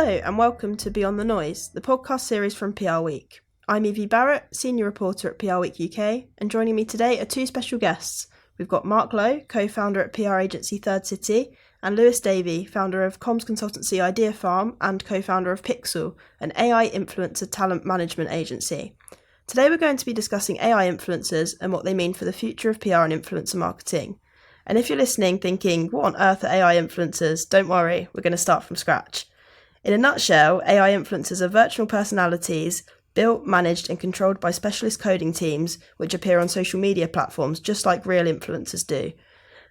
Hello and welcome to Beyond the Noise, the podcast series from PRWeek. I'm Evie Barrett, senior reporter at PRWeek UK, and joining me today are two special guests. We've got Mark Lowe, co-founder at PR agency Third City, and Lewis Davey, founder of comms consultancy Idea Farm and co-founder of Pixel, an AI influencer talent management agency. Today we're going to be discussing AI influencers and what they mean for the future of PR and influencer marketing. And if you're listening thinking, what on earth are AI influencers? Don't worry, we're going to start from scratch. In a nutshell, AI influencers are virtual personalities built, managed and controlled by specialist coding teams which appear on social media platforms just like real influencers do.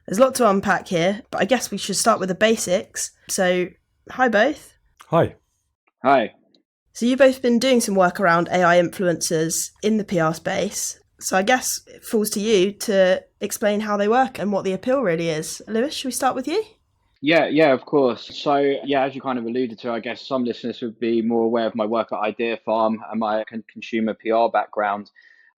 There's a lot to unpack here, but I guess we should start with the basics. So, hi both. Hi. Hi. So you've both been doing some work around AI influencers in the PR space. So I guess it falls to you to explain how they work and what the appeal really is. Lewis, should we start with you? Yeah, of course. So, as you kind of alluded to, I guess some listeners would be more aware of my work at Idea Farm and my consumer PR background.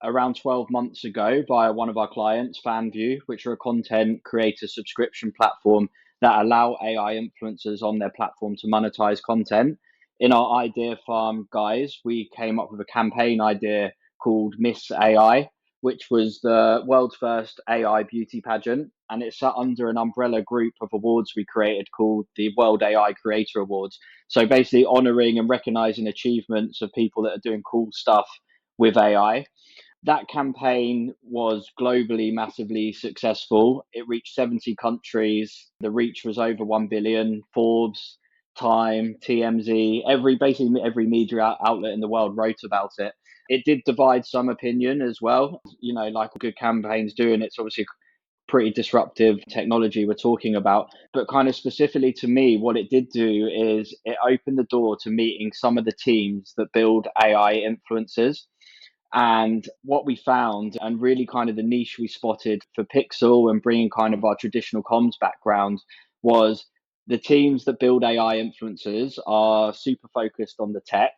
Around 12 months ago, via one of our clients, FanView, which are a content creator subscription platform that allow AI influencers on their platform to monetize content. In our Idea Farm guys, we came up with a campaign idea called Miss AI, which was the world's first AI beauty pageant. And it sat under an umbrella group of awards we created called the World AI Creator Awards. So basically honoring and recognizing achievements of people that are doing cool stuff with AI. That campaign was globally massively successful. It reached 70 countries. The reach was over 1 billion. Forbes, Time, TMZ, basically every media outlet in the world wrote about it. It did divide some opinion as well, like good campaigns do, and it's obviously pretty disruptive technology we're talking about. But kind of specifically to me, what it did do is it opened the door to meeting some of the teams that build AI influencers. And what we found, and really kind of the niche we spotted for Pixel and bringing kind of our traditional comms background, was the teams that build AI influencers are super focused on the tech.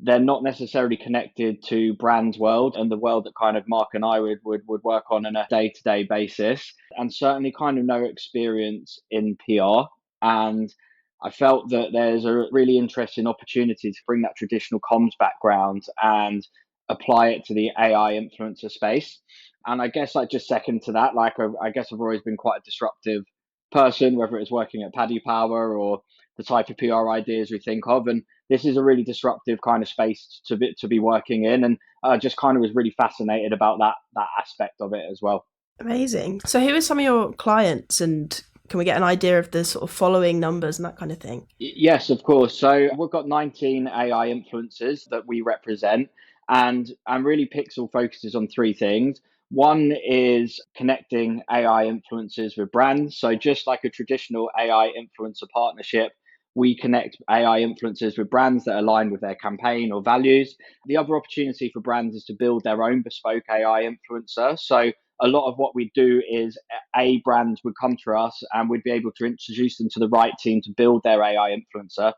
They're not necessarily connected to brand world and the world that kind of Mark and I would work on a day-to-day basis, and certainly kind of no experience in PR. And I felt that there's a really interesting opportunity to bring that traditional comms background and apply it to the AI influencer space. And I guess I just second to that, I guess I've always been quite a disruptive person, whether it's working at Paddy Power or the type of PR ideas we think of. And this is a really disruptive kind of space to be working in. And I just kind of was really fascinated about that aspect of it as well. Amazing. So who are some of your clients, and can we get an idea of the sort of following numbers and that kind of thing? Yes, of course. So we've got 19 AI influencers that we represent, and really Pixel focuses on three things. One is connecting AI influencers with brands. So just like a traditional AI influencer partnership, we connect AI influencers with brands that align with their campaign or values. The other opportunity for brands is to build their own bespoke AI influencer. So a lot of what we do is a brand would come to us and we'd be able to introduce them to the right team to build their AI influencer.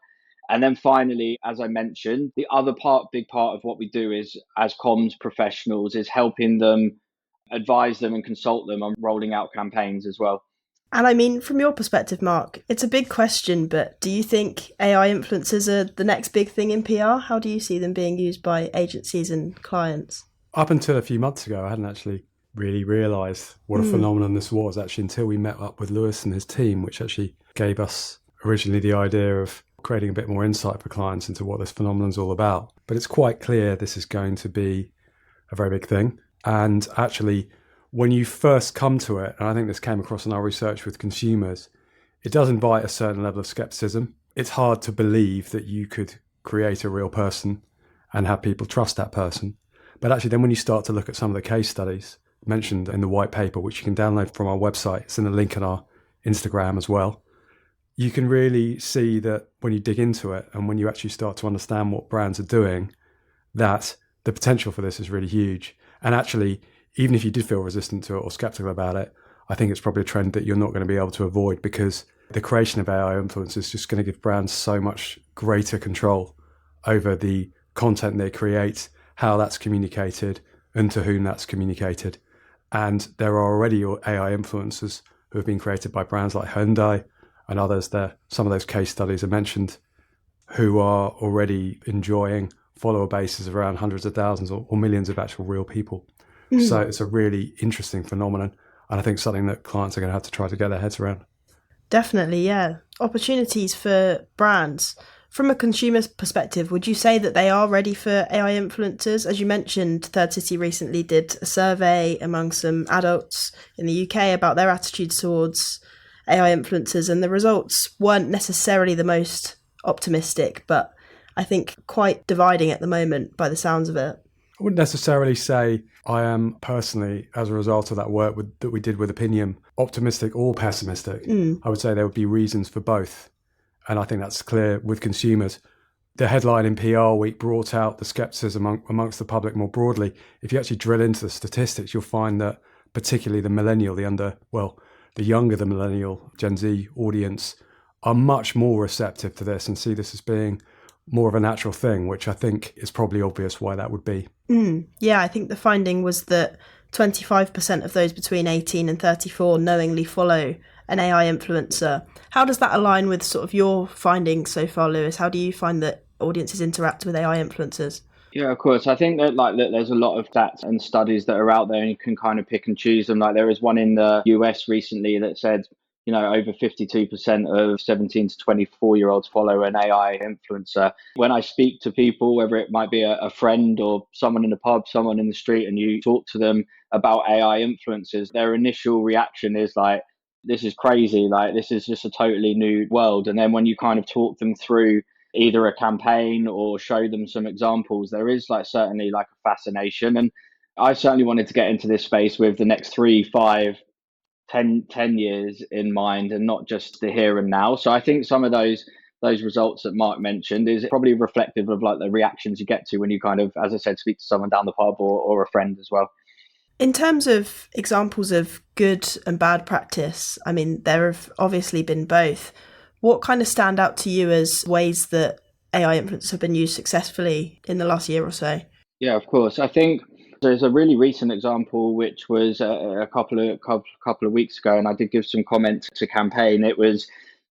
And then finally, as I mentioned, the other big part of what we do is as comms professionals is helping them, advise them and consult them on rolling out campaigns as well. And I mean, from your perspective, Mark, it's a big question, but do you think AI influencers are the next big thing in PR? How do you see them being used by agencies and clients? Up until a few months ago, I hadn't actually really realised what a phenomenon this was, actually, until we met up with Lewis and his team, which actually gave us originally the idea of creating a bit more insight for clients into what this phenomenon is all about. But it's quite clear this is going to be a very big thing. And actually, when you first come to it, and I think this came across in our research with consumers, it does invite a certain level of skepticism. It's hard to believe that you could create a real person and have people trust that person. But actually, then when you start to look at some of the case studies mentioned in the white paper, which you can download from our website, it's in the link on our Instagram as well, you can really see that when you dig into it and when you actually start to understand what brands are doing, that the potential for this is really huge. And actually, even if you did feel resistant to it or skeptical about it, I think it's probably a trend that you're not going to be able to avoid, because the creation of AI influence is just going to give brands so much greater control over the content they create, how that's communicated, and to whom that's communicated. And there are already AI influencers who have been created by brands like Hyundai and others. There, some of those case studies are mentioned who are already enjoying follower bases of around hundreds of thousands or millions of actual real people. So it's a really interesting phenomenon. And I think something that clients are going to have to try to get their heads around. Definitely, yeah. Opportunities for brands. From a consumer's perspective, would you say that they are ready for AI influencers? As you mentioned, Third City recently did a survey among some adults in the UK about their attitudes towards AI influencers, and the results weren't necessarily the most optimistic, but I think quite dividing at the moment by the sounds of it. I wouldn't necessarily say I am personally, as a result of that work that we did with Opinion, optimistic or pessimistic. I would say there would be reasons for both. And I think that's clear with consumers. The headline in PRWeek brought out the skepticism amongst the public more broadly. If you actually drill into the statistics, you'll find that particularly the millennial, the younger the millennial Gen Z audience are much more receptive to this and see this as being more of a natural thing, which I think is probably obvious why that would be. Yeah, I think the finding was that 25% of those between 18 and 34 knowingly follow an AI influencer. How does that align with sort of your findings so far, Lewis? How do you find that audiences interact with AI influencers? Yeah, of course. I think that there's a lot of stats and studies that are out there, and you can kind of pick and choose them. Like there was one in the US recently that said, over 52% of 17 to 24-year-olds follow an AI influencer. When I speak to people, whether it might be a friend or someone in the pub, someone in the street, and you talk to them about AI influencers, their initial reaction is like, this is crazy. Like, this is just a totally new world. And then when you kind of talk them through either a campaign or show them some examples, there is certainly a fascination. And I certainly wanted to get into this space with the next 3, 5, 10 years in mind, and not just the here and now. So I think some of those results that Mark mentioned is probably reflective of the reactions you get to when you kind of, as I said, speak to someone down the pub or a friend as well. In terms of examples of good and bad practice, I mean, there have obviously been both. What kind of stand out to you as ways that AI influencers have been used successfully in the last year or so? Yeah, of course. I think there's a really recent example, which was a couple of weeks ago, and I did give some comments to campaign.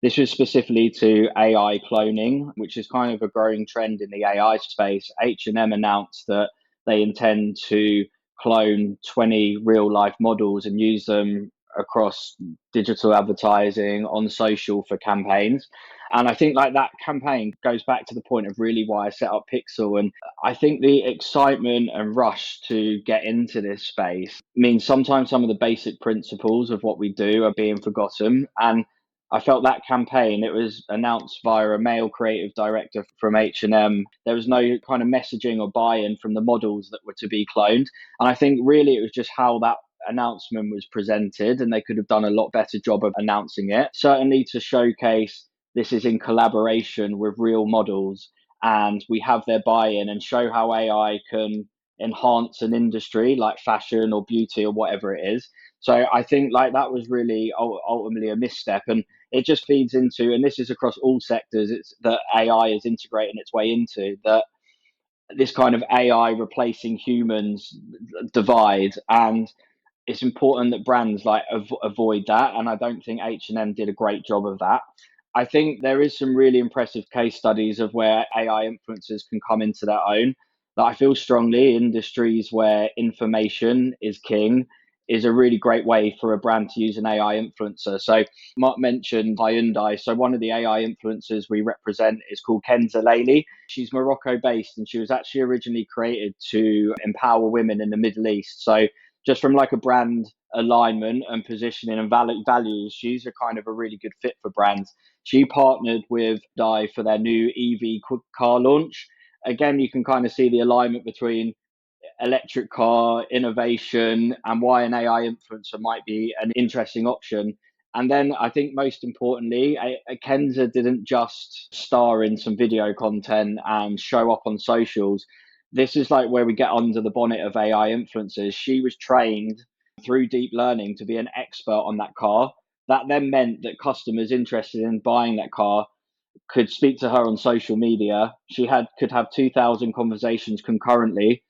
This was specifically to AI cloning, which is kind of a growing trend in the AI space. H&M announced that they intend to clone 20 real life models and use them across digital advertising on social for campaigns. And I think that campaign goes back to the point of really why I set up Pixel. And I think the excitement and rush to get into this space means sometimes some of the basic principles of what we do are being forgotten. And I felt that campaign, it was announced via a male creative director from H&M. There was no kind of messaging or buy-in from the models that were to be cloned. And I think really it was just how that announcement was presented, and they could have done a lot better job of announcing it. Certainly to showcase this is in collaboration with real models, and we have their buy-in, and show how AI can enhance an industry like fashion or beauty or whatever it is. So I think that was really ultimately a misstep, and it just feeds into, and this is across all sectors, it's that AI is integrating its way into that, this kind of AI replacing humans divide. And it's important that brands avoid that, and I don't think H&M did a great job of that. I think there is some really impressive case studies of where AI influencers can come into their own. That I feel strongly industries where information is king is a really great way for a brand to use an AI influencer. So Mark mentioned Hyundai. So one of the AI influencers we represent is called Kenza Layli. She's Morocco based, and she was actually originally created to empower women in the Middle East. So just from a brand alignment and positioning and values, she's a kind of a really good fit for brands. She partnered with Dai for their new EV car launch. Again, you can kind of see the alignment between electric car innovation and why an AI influencer might be an interesting option. And then I think most importantly, Kenza didn't just star in some video content and show up on socials. This is where we get under the bonnet of AI influencers. She was trained through deep learning to be an expert on that car. That then meant that customers interested in buying that car could speak to her on social media. She could have 2,000 conversations concurrently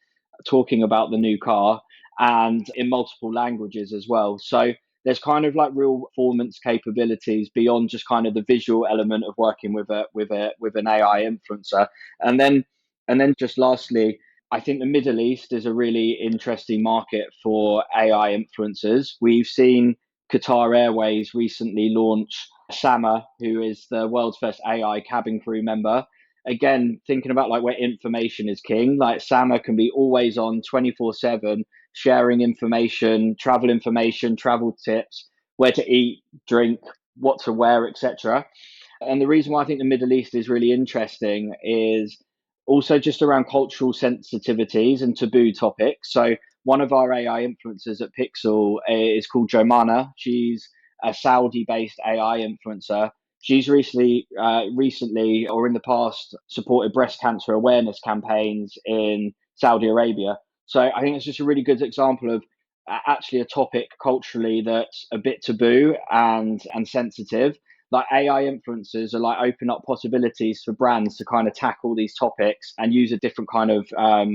talking about the new car, and in multiple languages as well. So there's kind of like real performance capabilities beyond just kind of the visual element of working with an AI influencer. And then just lastly, I think the Middle East is a really interesting market for AI influencers. We've seen Qatar Airways recently launch Sama, who is the world's first AI cabin crew member. Again, thinking about like where information is king, like Sama can be always on 24/7, sharing information, travel tips, where to eat, drink, what to wear, etc. And the reason why I think the Middle East is really interesting is also just around cultural sensitivities and taboo topics. So one of our AI influencers at Pixel is called Jomana. She's a Saudi-based AI influencer. She's recently or in the past supported breast cancer awareness campaigns in Saudi Arabia. So I think it's just a really good example of actually a topic culturally that's a bit taboo and sensitive. Like AI influencers are like open up possibilities for brands to kind of tackle these topics and use a different kind of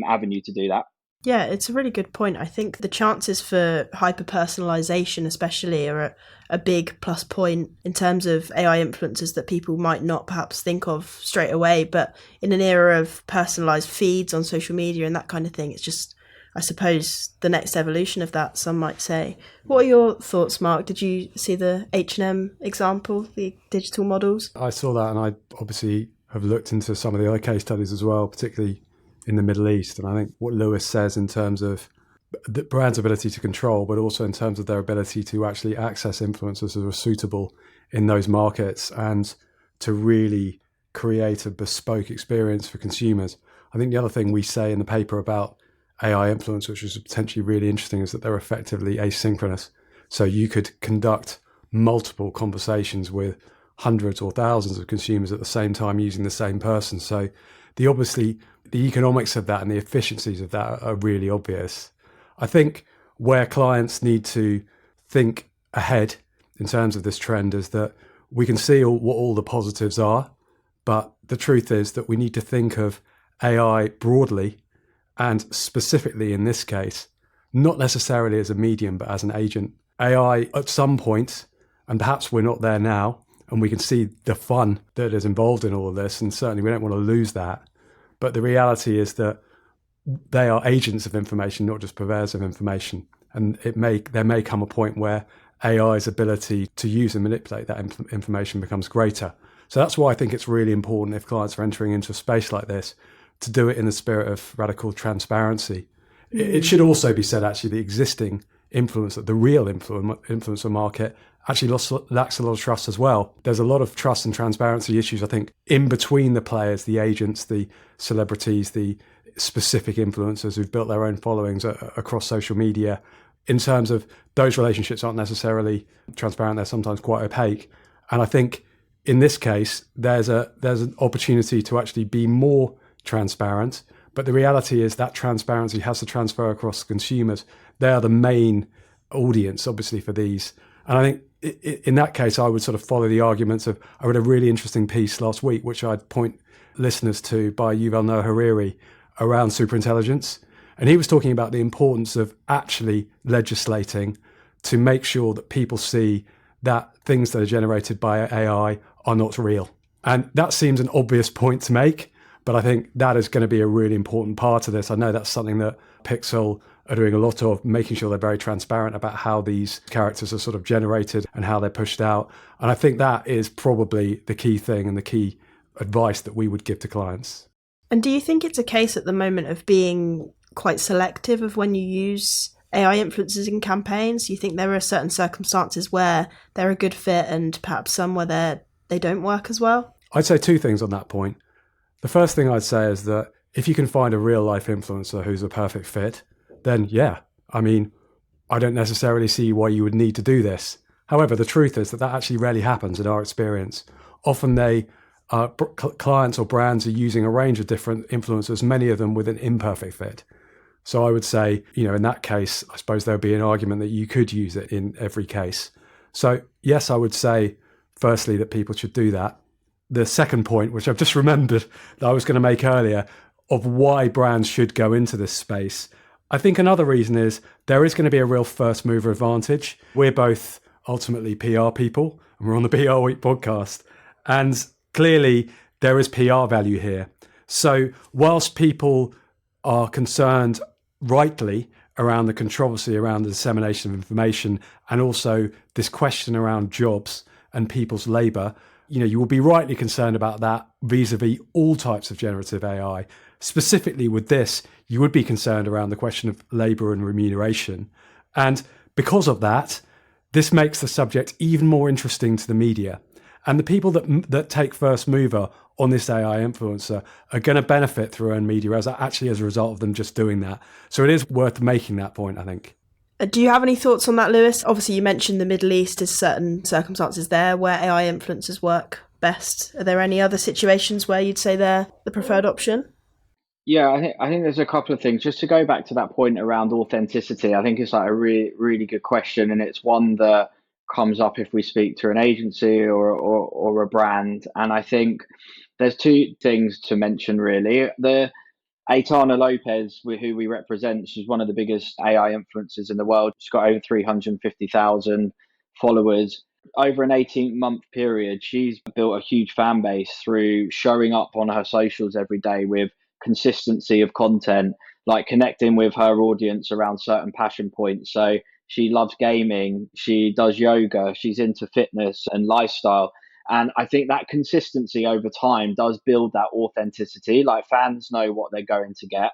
avenue to do that. Yeah, it's a really good point. I think the chances for hyper-personalization especially are a big plus point in terms of AI influencers that people might not perhaps think of straight away. But in an era of personalized feeds on social media and that kind of thing, it's just, I suppose, the next evolution of that, some might say. What are your thoughts, Mark? Did you see the H&M example, the digital models? I saw that, and I obviously have looked into some of the other case studies as well, particularly in the Middle East. And I think what Lewis says in terms of the brand's ability to control, but also in terms of their ability to actually access influencers who are suitable in those markets and to really create a bespoke experience for consumers. I think the other thing we say in the paper about AI influence, which is potentially really interesting, is that they're effectively asynchronous. So you could conduct multiple conversations with hundreds or thousands of consumers at the same time using the same person. So obviously the economics of that and the efficiencies of that are really obvious. I think where clients need to think ahead in terms of this trend is that we can see what all the positives are, but the truth is that we need to think of AI broadly and specifically in this case, not necessarily as a medium, but as an agent. AI at some point, and perhaps we're not there now, and we can see the fun that is involved in all of this, and certainly we don't want to lose that. But the reality is that they are agents of information, not just purveyors of information. And there may come a point where AI's ability to use and manipulate that information becomes greater. So that's why I think it's really important, if clients are entering into a space like this, to do it in the spirit of radical transparency. It should also be said, actually, the existing influencer, the real influencer market, actually lacks a lot of trust as well. There's a lot of trust and transparency issues, I think, in between the players, the agents, the celebrities, the specific influencers who've built their own followings across social media. In terms of those relationships aren't necessarily transparent, they're sometimes quite opaque. And I think in this case, there's an opportunity to actually be more transparent. But the reality is that transparency has to transfer across consumers. They are the main audience, obviously, for these. And I think in that case, I would sort of follow the arguments of, I read a really interesting piece last week, which I'd point listeners to, by Yuval Noah Harari around superintelligence. And he was talking about the importance of actually legislating to make sure that people see that things that are generated by AI are not real. And that seems an obvious point to make, but I think that is going to be a really important part of this. I know that's something that Pixel are doing a lot of, making sure they're very transparent about how these characters are sort of generated and how they're pushed out. And I think that is probably the key thing and the key advice that we would give to clients. And do you think it's a case at the moment of being quite selective of when you use AI influencers in campaigns? Do you think there are certain circumstances where they're a good fit and perhaps some where they don't work as well? I'd say two things on that point. The first thing I'd say is that if you can find a real life influencer who's a perfect fit, then yeah, I mean, I don't necessarily see why you would need to do this. However, the truth is that actually rarely happens in our experience. Often clients or brands are using a range of different influencers, many of them with an imperfect fit. So I would say, in that case, I suppose there would be an argument that you could use it in every case. So yes, I would say, firstly, that people should do that. The second point, which I've just remembered that I was going to make earlier, of why brands should go into this space, I think another reason is there is going to be a real first mover advantage. We're both ultimately PR people and we're on the PR Week podcast. And clearly there is PR value here. So whilst people are concerned rightly around the controversy around the dissemination of information and also this question around jobs and people's labour, you will be rightly concerned about that vis-a-vis all types of generative AI. Specifically with this, you would be concerned around the question of labour and remuneration. And because of that, this makes the subject even more interesting to the media. And the people that take first mover on this AI influencer are going to benefit through earned media as a result of them just doing that. So it is worth making that point, I think. Do you have any thoughts on that, Lewis? Obviously, you mentioned the Middle East as certain circumstances there where AI influencers work best. Are there any other situations where you'd say they're the preferred option? Yeah, I think there's a couple of things. Just to go back to that point around authenticity, I think it's like a really, really good question. And it's one that comes up if we speak to an agency or a brand. And I think there's two things to mention, really. The Aitana Lopez, who we represent, she's one of the biggest AI influencers in the world. She's got over 350,000 followers. Over an 18-month period, she's built a huge fan base through showing up on her socials every day with consistency of content, like connecting with her audience around certain passion points. So she loves gaming, she does yoga, she's into fitness and lifestyle. And I think that consistency over time does build that authenticity. Like fans know what they're going to get.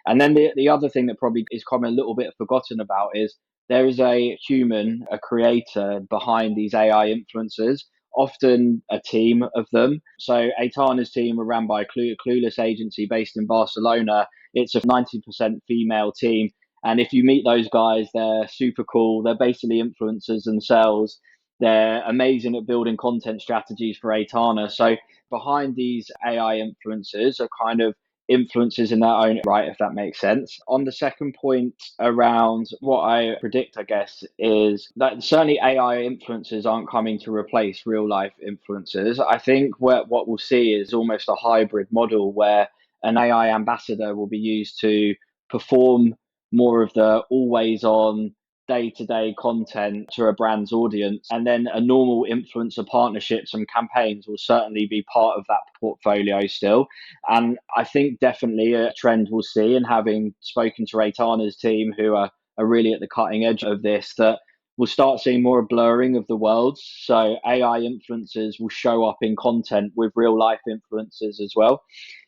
And then the other thing that probably is a little bit forgotten about is there is a human, a creator behind these AI influencers, often a team of them. So Aitana's team are run by a Clueless agency based in Barcelona. It's a 90% female team. And if you meet those guys, they're super cool. They're basically influencers themselves. They're amazing at building content strategies for Aitana. So behind these AI influencers are kind of influencers in their own right, if that makes sense. On the second point around what I predict, I guess, is that certainly AI influencers aren't coming to replace real life influencers. I think what we'll see is almost a hybrid model where an AI ambassador will be used to perform more of the always on day-to-day content to a brand's audience, and then a normal influencer partnerships and campaigns will certainly be part of that portfolio still. And I think definitely a trend we'll see, and having spoken to Aitana's team who are really at the cutting edge of this, that we'll start seeing more blurring of the worlds. So AI influencers will show up in content with real life influencers as well.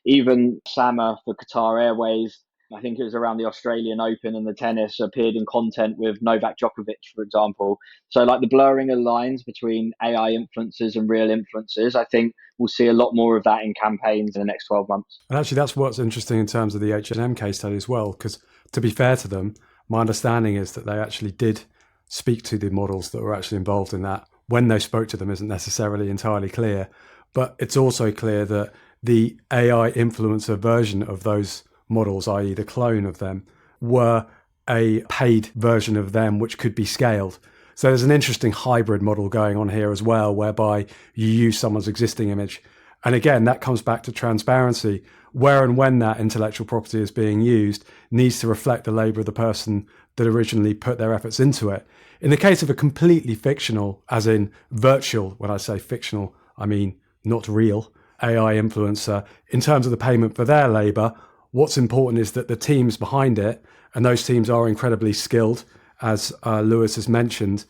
Even Sama for Qatar Airways, I think it was around the Australian Open and the tennis, appeared in content with Novak Djokovic, for example. So like the blurring of lines between AI influencers and real influencers, I think we'll see a lot more of that in campaigns in the next 12 months. And actually, that's what's interesting in terms of the H&M case study as well, because to be fair to them, my understanding is that they actually did speak to the models that were actually involved in that. When they spoke to them isn't necessarily entirely clear, but it's also clear that the AI influencer version of those models, i.e. the clone of them, were a paid version of them which could be scaled. So there's an interesting hybrid model going on here as well, whereby you use someone's existing image. And again, that comes back to transparency. Where and when that intellectual property is being used needs to reflect the labour of the person that originally put their efforts into it. In the case of a completely fictional, as in virtual, when I say fictional, I mean not real, AI influencer, in terms of the payment for their labour, what's important is that the teams behind it, and those teams are incredibly skilled, as Lewis has mentioned,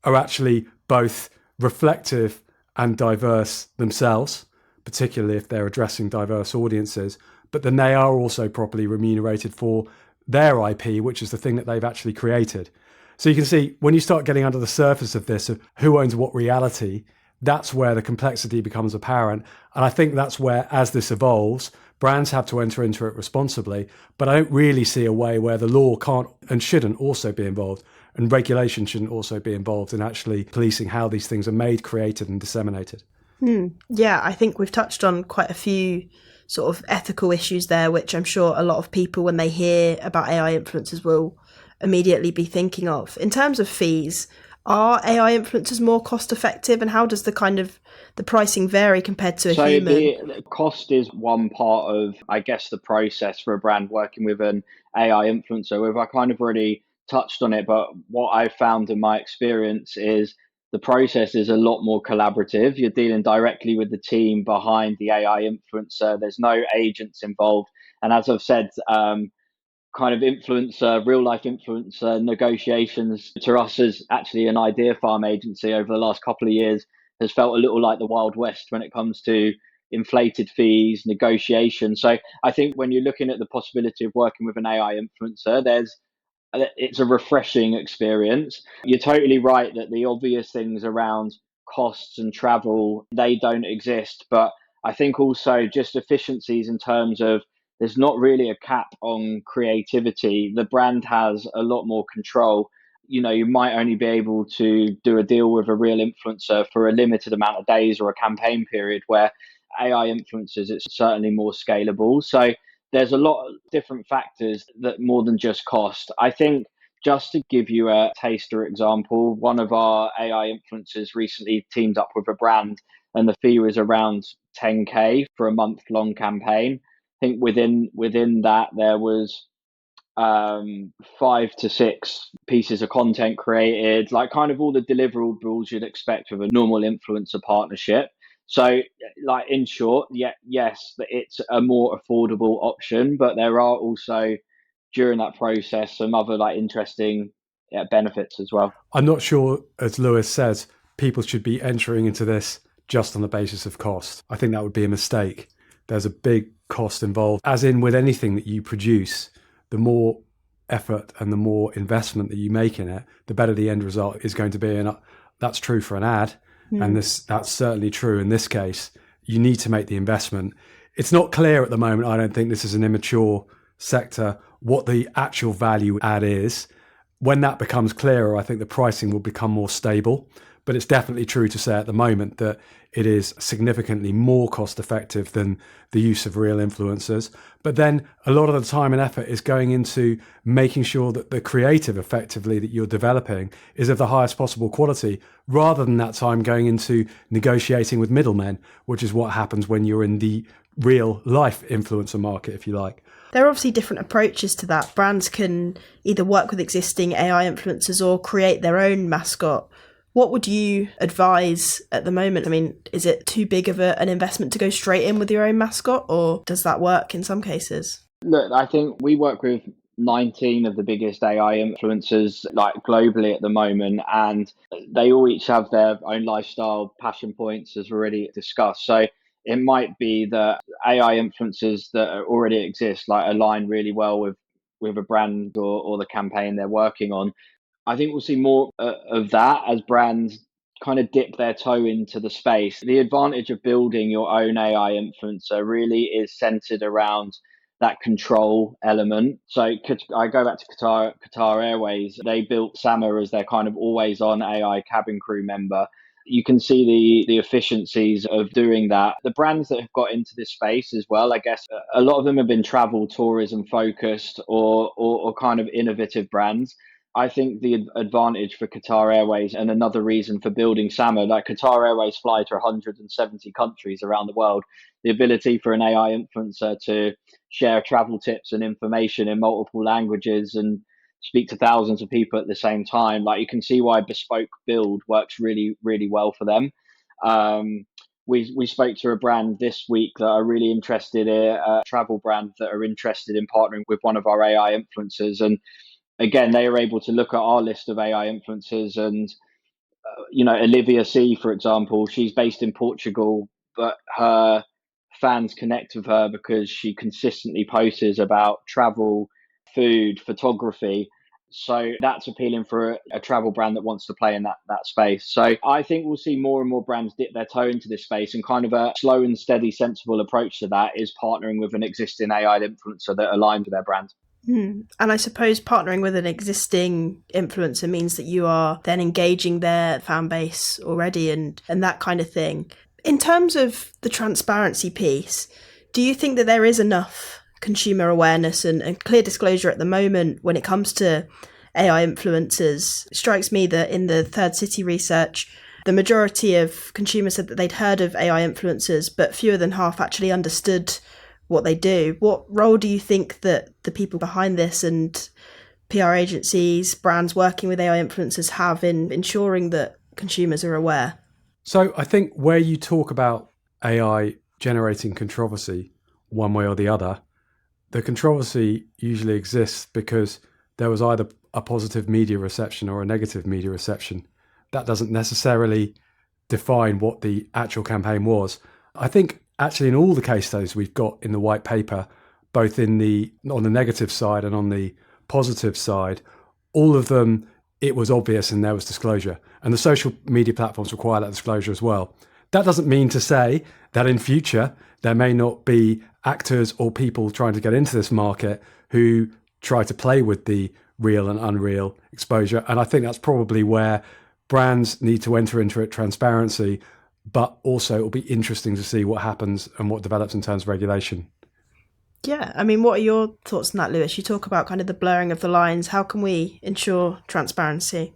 are actually both reflective and diverse themselves, particularly if they're addressing diverse audiences, but then they are also properly remunerated for their IP, which is the thing that they've actually created. So you can see when you start getting under the surface of this, of who owns what reality, that's where the complexity becomes apparent. And I think that's where, as this evolves, brands have to enter into it responsibly, but I don't really see a way where the law can't and shouldn't also be involved, and regulation shouldn't also be involved in actually policing how these things are made, created and disseminated. Yeah, I think we've touched on quite a few sort of ethical issues there, which I'm sure a lot of people, when they hear about AI influencers, will immediately be thinking of. In terms of fees, Are AI influencers more cost effective, and how does the pricing vary compared to a So human? the cost is one part of, I guess, the process for a brand working with an AI influencer. We've I kind of already touched on it, but what I've found in my experience is the process is a lot more collaborative. You're dealing directly with the team behind the AI influencer. There's no agents involved. And as I've said, kind of influencer, real life influencer negotiations to us as actually an idea farm agency over the last couple of years has felt a little like the Wild West when it comes to inflated fees, negotiation. So I think when you're looking at the possibility of working with an AI influencer, it's a refreshing experience. You're totally right that the obvious things around costs and travel, they don't exist. But I think also just efficiencies in terms of there's not really a cap on creativity. The brand has a lot more control. You know, you might only be able to do a deal with a real influencer for a limited amount of days or a campaign period, where AI influencers, it's certainly more scalable. So there's a lot of different factors that more than just cost. I think just to give you a taster example, one of our AI influencers recently teamed up with a brand and the fee was around 10K for a month long campaign. I think within that there was 5 to 6 pieces of content created, like kind of all the deliverables you'd expect with a normal influencer partnership. So, like in short, yes, it's a more affordable option, but there are also during that process some other like interesting benefits as well. I'm not sure, as Lewis says, people should be entering into this just on the basis of cost. I think that would be a mistake. There's a big cost involved, as in with anything that you produce. The more effort and the more investment that you make in it, the better the end result is going to be. And that's true for an ad. And that's certainly true in this case. You need to make the investment. It's not clear at the moment. I don't think this is an immature sector, what the actual value add is. When that becomes clearer, I think the pricing will become more stable. But it's definitely true to say at the moment that it is significantly more cost effective than the use of real influencers. But then a lot of the time and effort is going into making sure that the creative effectively that you're developing is of the highest possible quality, rather than that time going into negotiating with middlemen, which is what happens when you're in the real life influencer market, if you like. There are obviously different approaches to that. Brands can either work with existing AI influencers or create their own mascot. What would you advise at the moment? I mean, is it too big of an investment to go straight in with your own mascot, or does that work in some cases? Look, I think we work with 19 of the biggest AI influencers like globally at the moment, and they all each have their own lifestyle passion points, as we already discussed. So it might be that AI influencers that already exist like align really well with a brand or the campaign they're working on. I think we'll see more of that as brands kind of dip their toe into the space. The advantage of building your own AI influencer really is centered around that control element. So I go back to Qatar Airways. They built Sama as their kind of always on AI cabin crew member. You can see the efficiencies of doing that. The brands that have got into this space as well, I guess a lot of them have been travel tourism focused or kind of innovative brands. I think the advantage for Qatar Airways, and another reason for building Sama, like Qatar Airways fly to 170 countries around the world, the ability for an AI influencer to share travel tips and information in multiple languages and speak to thousands of people at the same time, like you can see why bespoke build works really, really well for them. We spoke to a brand this week that are really interested in a travel brand that are interested in partnering with one of our AI influencers, and again, they are able to look at our list of AI influencers and, Olivia C, for example, she's based in Portugal, but her fans connect with her because she consistently posts about travel, food, photography. So that's appealing for a travel brand that wants to play in that space. So I think we'll see more and more brands dip their toe into this space, and kind of a slow and steady, sensible approach to that is partnering with an existing AI influencer that aligns with their brand. And I suppose partnering with an existing influencer means that you are then engaging their fan base already and that kind of thing. In terms of the transparency piece, do you think that there is enough consumer awareness and clear disclosure at the moment when it comes to AI influencers. It strikes me that in the Third City research, the majority of consumers said that they'd heard of AI influencers, but fewer than half actually understood what they do. What role do you think that the people behind this and PR agencies, brands working with AI influencers have in ensuring that consumers are aware? So I think where you talk about AI generating controversy one way or the other, the controversy usually exists because there was either a positive media reception or a negative media reception. That doesn't necessarily define what the actual campaign was. I think actually in all the case studies we've got in the white paper, both on the negative side and on the positive side, all of them, it was obvious and there was disclosure. And the social media platforms require that disclosure as well. That doesn't mean to say that in future there may not be actors or people trying to get into this market who try to play with the real and unreal exposure. And I think that's probably where brands need to enter into it, transparency, but also it'll be interesting to see what happens and what develops in terms of regulation. Yeah, I mean, what are your thoughts on that, Lewis? You talk about kind of the blurring of the lines. How can we ensure transparency?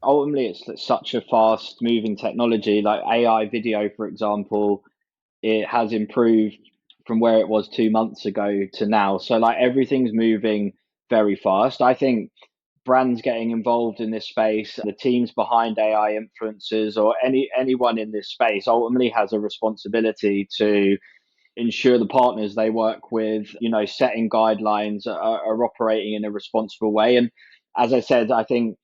Ultimately, it's such a fast moving technology. Like AI video, for example, it has improved from where it was 2 months ago to now. So like everything's moving very fast. I think brands getting involved in this space, the teams behind AI influencers or anyone in this space ultimately has a responsibility to ensure the partners they work with, setting guidelines, are operating in a responsible way. And as I said, I think,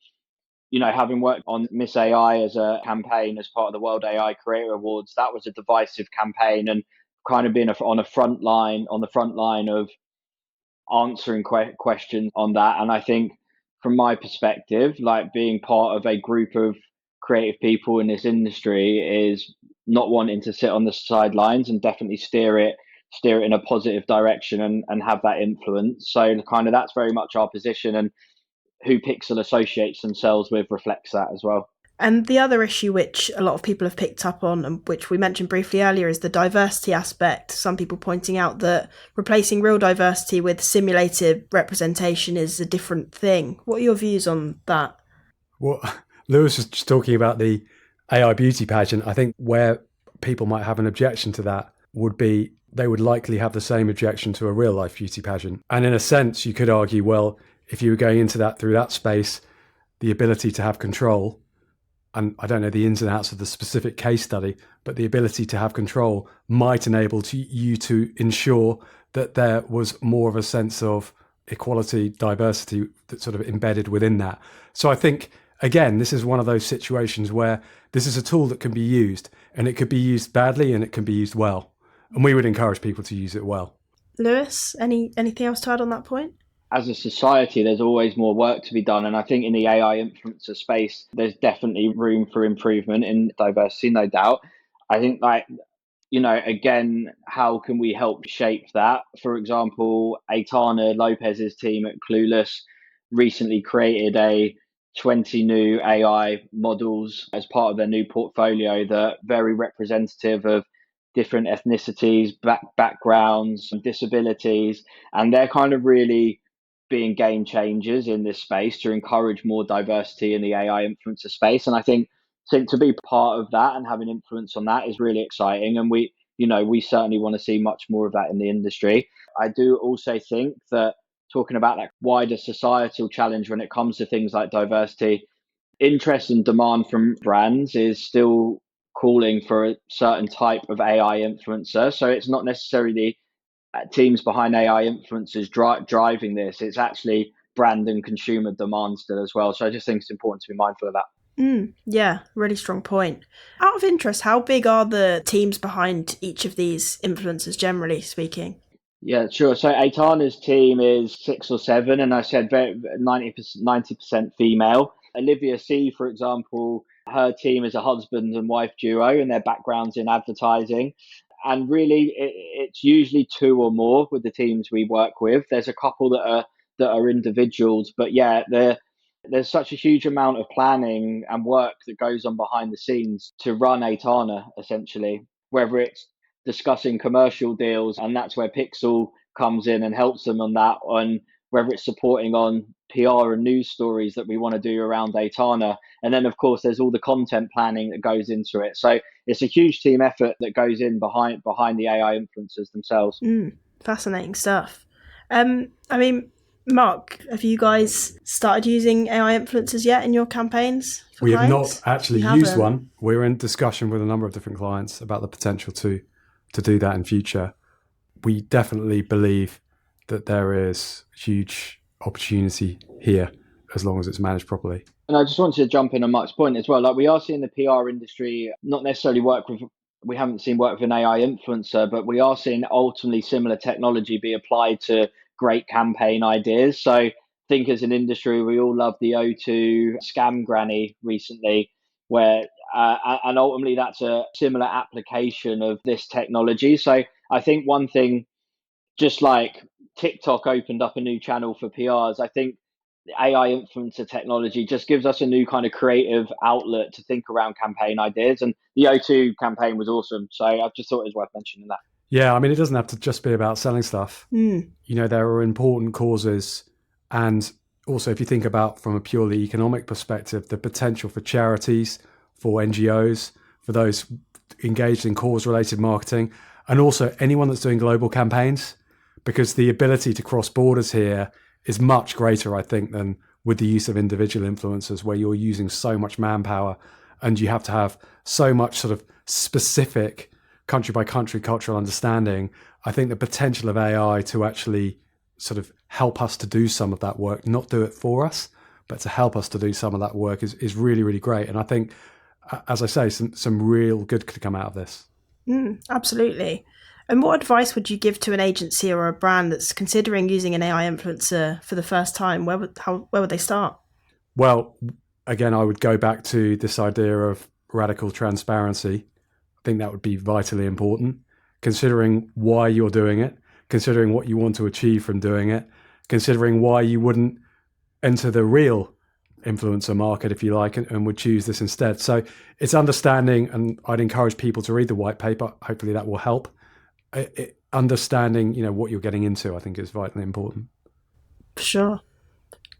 having worked on Miss AI as a campaign as part of the World AI Creator Awards, that was a divisive campaign and kind of being on the front line of answering questions on that. And I think from my perspective, like being part of a group of creative people in this industry is not wanting to sit on the sidelines and definitely steer it in a positive direction and have that influence. So kind of that's very much our position, and who Pixel associates themselves with reflects that as well. And the other issue which a lot of people have picked up on, and which we mentioned briefly earlier, is the diversity aspect. Some people pointing out that replacing real diversity with simulated representation is a different thing. What are your views on that? Well, Lewis was just talking about the AI beauty pageant. I think where people might have an objection to that would be they would likely have the same objection to a real life beauty pageant. And in a sense, you could argue, well, if you were going into that through that space, the ability to have control, and I don't know the ins and outs of the specific case study, but the ability to have control might enable you to ensure that there was more of a sense of equality, diversity that's sort of embedded within that. So I think, again, this is one of those situations where this is a tool that can be used, and it could be used badly and it can be used well. And we would encourage people to use it well. Lewis, anything else to add on that point? As a society, there's always more work to be done. And I think in the AI influencer space, there's definitely room for improvement in diversity, no doubt. I think again, how can we help shape that? For example, Aitana Lopez's team at Clueless recently created 20 new AI models as part of their new portfolio that are very representative of different ethnicities, backgrounds, disabilities, and they're kind of really being game changers in this space to encourage more diversity in the AI influencer space. And I think to be part of that and having influence on that is really exciting. And we certainly want to see much more of that in the industry. I do also think that talking about that wider societal challenge when it comes to things like diversity, interest and demand from brands is still calling for a certain type of AI influencer. So it's not necessarily teams behind AI influencers driving this. It's actually brand and consumer demand still as well. So I just think it's important to be mindful of that. Yeah, really strong point. Out of interest, how big are the teams behind each of these influencers, generally speaking? Yeah, sure. So Aitana's team is 6 or 7, and I said 90% female. Olivia C, for example, her team is a husband and wife duo, and their background's in advertising. And really, it's usually 2 or more with the teams we work with. There's a couple that are individuals, but yeah, there's such a huge amount of planning and work that goes on behind the scenes to run Aitana, essentially, whether it's discussing commercial deals, and that's where Pixel comes in and helps them on that, on whether it's supporting on PR and news stories that we want to do around Daytona. And then, of course, there's all the content planning that goes into it. So it's a huge team effort that goes in behind the AI influencers themselves. Fascinating stuff. Mark, have you guys started using AI influencers yet in your campaigns? We have clients? not actually used one. We're in discussion with a number of different clients about the potential to do that in future. We definitely believe that there is huge opportunity here as long as it's managed properly. And I just wanted to jump in on Mark's point as well. Like, we are seeing the PR industry not necessarily we haven't seen work with an AI influencer, but we are seeing ultimately similar technology be applied to great campaign ideas. So I think as an industry, we all love the O2 scam granny recently, where and ultimately that's a similar application of this technology. So I think one thing, just like TikTok opened up a new channel for PRs, I think the AI influencer technology just gives us a new kind of creative outlet to think around campaign ideas. And the O2 campaign was awesome. So I just thought it was worth mentioning that. Yeah, I mean, it doesn't have to just be about selling stuff. You know, there are important causes. And also, if you think about from a purely economic perspective, the potential for charities, for NGOs, for those engaged in cause-related marketing, and also anyone that's doing global campaigns, because the ability to cross borders here is much greater, I think, than with the use of individual influencers, where you're using so much manpower and you have to have so much sort of specific country by country cultural understanding. I think the potential of AI to actually sort of help us to do some of that work, not do it for us, but to help us to do some of that work is really, really great. And I think, as I say, some real good could come out of this. Absolutely. And what advice would you give to an agency or a brand that's considering using an AI influencer for the first time? Where would they start? Well, again, I would go back to this idea of radical transparency. I think that would be vitally important, considering why you're doing it, considering what you want to achieve from doing it, considering why you wouldn't enter the real influencer market, if you like, and would choose this instead. So it's understanding, and I'd encourage people to read the white paper. Hopefully that will help. Understanding, what you're getting into, I think, is vitally important. For sure.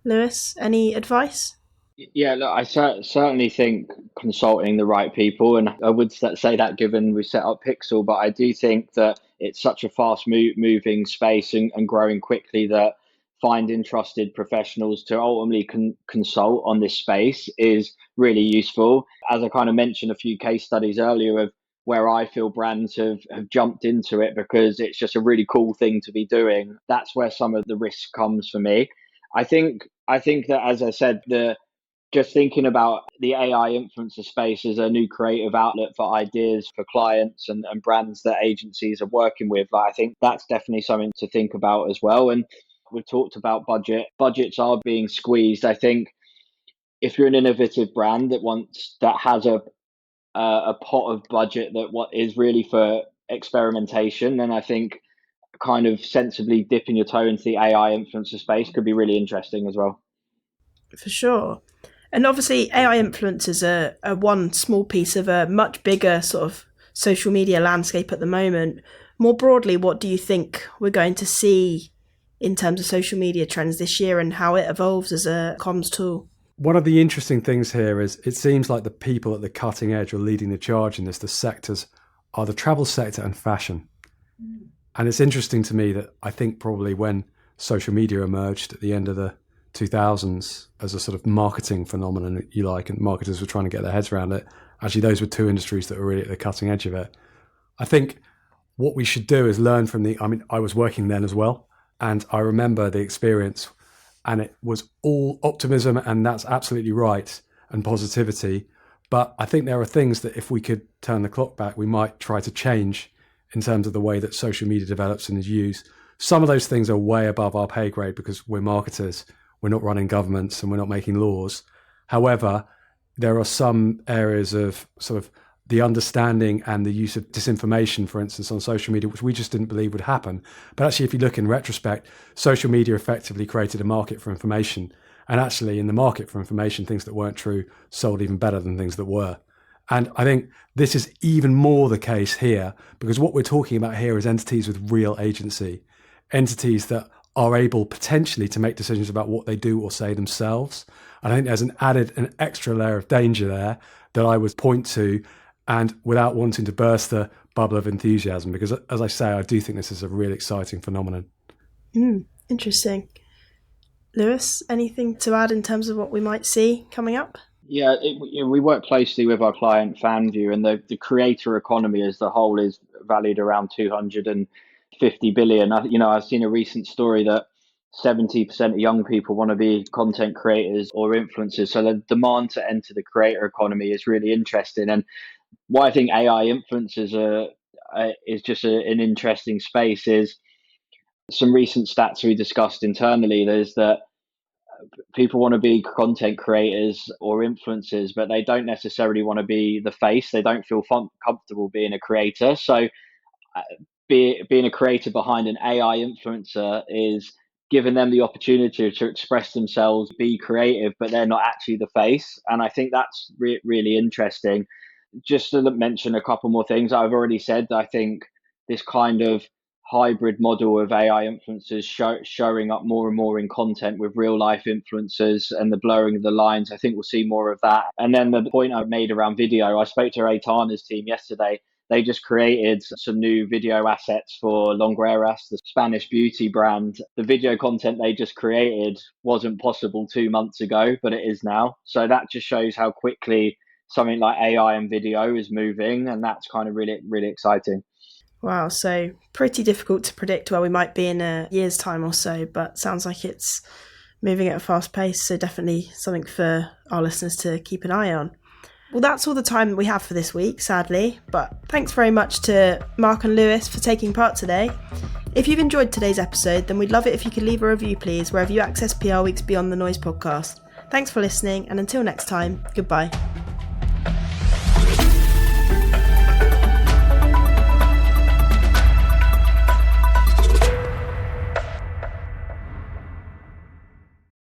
Lewis, any advice? Yeah, look, I certainly think consulting the right people, and I would say that given we set up Pixel, but I do think that it's such a fast moving space and growing quickly that finding trusted professionals to ultimately consult on this space is really useful. As I kind of mentioned a few case studies earlier of where I feel brands have jumped into it because it's just a really cool thing to be doing. That's where some of the risk comes for me. I think that, as I said, just thinking about the AI influencer space as a new creative outlet for ideas for clients and brands that agencies are working with, I think that's definitely something to think about as well. And we've talked about budgets are being squeezed. I think if you're an innovative brand that has a pot of budget that what is really for experimentation, then I think kind of sensibly dipping your toe into the AI influencer space could be really interesting as well. For sure. And obviously AI influencers are one small piece of a much bigger sort of social media landscape at the moment. More broadly, what do you think we're going to see in terms of social media trends this year and how it evolves as a comms tool? One of the interesting things here is it seems like the people at the cutting edge are leading the charge in this. The sectors are the travel sector and fashion. And it's interesting to me that I think probably when social media emerged at the end of the 2000s as a sort of marketing phenomenon, you like, and marketers were trying to get their heads around it. Actually, those were two industries that were really at the cutting edge of it. I think what we should do is learn from I was working then as well, and I remember the experience, and it was all optimism, and that's absolutely right, and positivity. But I think there are things that if we could turn the clock back, we might try to change in terms of the way that social media develops and is used. Some of those things are way above our pay grade because we're marketers. We're not running governments and we're not making laws. However, there are some areas of sort of the understanding and the use of disinformation, for instance, on social media, which we just didn't believe would happen. But actually, if you look in retrospect, social media effectively created a market for information. And actually, in the market for information, things that weren't true sold even better than things that were. And I think this is even more the case here, because what we're talking about here is entities with real agency, entities that are able potentially to make decisions about what they do or say themselves. And I think there's an extra layer of danger there that I would point to, and without wanting to burst the bubble of enthusiasm, because as I say, I do think this is a really exciting phenomenon. Interesting. Lewis, anything to add in terms of what we might see coming up? Yeah, we work closely with our client FanView, and the creator economy as the whole is valued around 250 billion. I've seen a recent story that 70% of young people want to be content creators or influencers. So the demand to enter the creator economy is really interesting. And why I think AI influencers is just an interesting space is some recent stats we discussed internally. There's that people want to be content creators or influencers, but they don't necessarily want to be the face. They don't feel comfortable being a creator. So being a creator behind an AI influencer is giving them the opportunity to express themselves, be creative, but they're not actually the face. And I think that's really interesting. Just to mention a couple more things I've already said, I think this kind of hybrid model of AI influencers showing up more and more in content with real life influencers and the blurring of the lines, I think we'll see more of that. And then the point I've made around video, I spoke to Aitana's team yesterday. They just created some new video assets for Longreras, the Spanish beauty brand. The video content they just created wasn't possible 2 months ago, but it is now. So that just shows how quickly something like AI and video is moving, and that's kind of really, really exciting. Wow, so pretty difficult to predict where we might be in a year's time or so, but sounds like it's moving at a fast pace, so definitely something for our listeners to keep an eye on. Well, that's all the time that we have for this week, sadly, but thanks very much to Mark and Lewis for taking part today. If you've enjoyed today's episode, then we'd love it if you could leave a review, please, wherever you access PR Week's Beyond the Noise podcast. Thanks for listening, and until next time, goodbye.